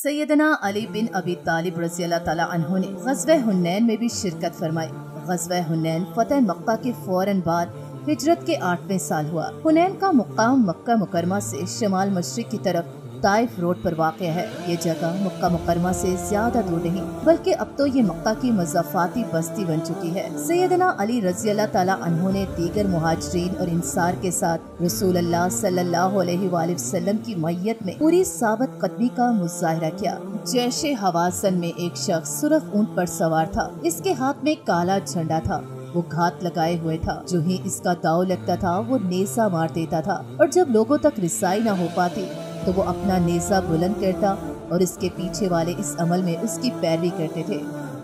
सैयदना अली बिन अबी तालिब रज़ी अल्लाह ताला अन्हु ने ग़ज़वे हुनैन में भी शिरकत फरमाई। ग़ज़वे हुनैन फतह मक्का के फौरन बाद हिजरत के 8वें साल हुआ। हुनैन का मुक़ाम मक्का मुकरमा से शमाल मशरिक की तरफ ताइफ रोड पर वाक़या है। ये जगह मक्का मुकरमा से ज्यादा दूर नहीं, बल्कि अब तो ये मक्का की मज़ाफ़ाती बस्ती बन चुकी है। सैयदना अली रज़ी अल्लाह ताला अन्हु ने दीगर मुहाजिरीन और इंसार के साथ रसूल अल्लाह सल्लल्लाहु अलैहि वसल्लम की मैयत में पूरी साबित कदमी का मुज़ाहिरा किया। जैशे हवाज़न में एक शख्स सुर्ख ऊंट पर सवार था। इसके हाथ में काला झंडा था। वो घात लगाए हुए था। जो ही इसका दाव लगता था वो नेज़ा मार देता था, और जब लोगों तक रिसाई न हो पाती तो वो अपना नेज़ा बुलंद करता और इसके पीछे वाले इस अमल में उसकी पैरवी करते थे।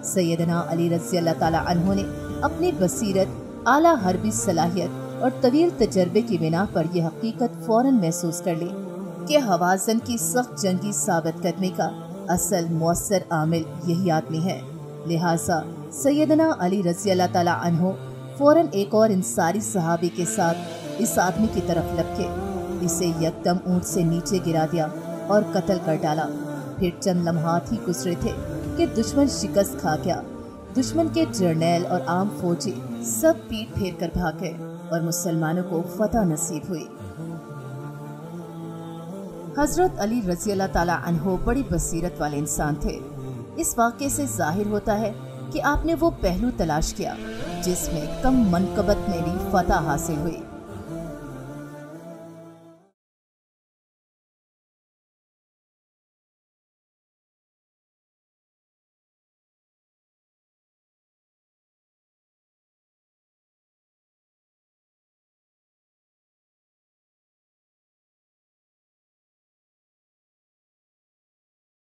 सैयदना अली रज़ी अल्लाह ताला अन्हु ने अपनी बसीरत, आला हरबी सलाहियत और तवील तजर्बे की बिना पर यह हकीकत फौरन महसूस कर ली कि हवाज़न की सख्त जंगी साबित कदमी का असल मुअस्सर आमिल यही आदमी है। लिहाजा सैयदना अली रज़ी अल्लाह ताला अन्हु फौरन एक और इंसारी सहाबी के साथ इस आदमी की तरफ लपके, इसे यकदम ऊंट से नीचे गिरा दिया और कत्ल कर डाला। फिर चंद लम्हात ही गुजरे थे कि दुश्मन शिकस्त खा गया। दुश्मन के जर्नैल और आम फौजी सब पीठ फेर कर भाग गए और मुसलमानों को फतह नसीब हुई। हजरत अली रज़ी अल्लाह ताला अन्हु बड़ी बसीरत वाले इंसान थे। इस वाक़े से जाहिर होता है कि आपने वो पहलू तलाश किया जिसमें कम मनकबत में भी फतह हासिल हुई।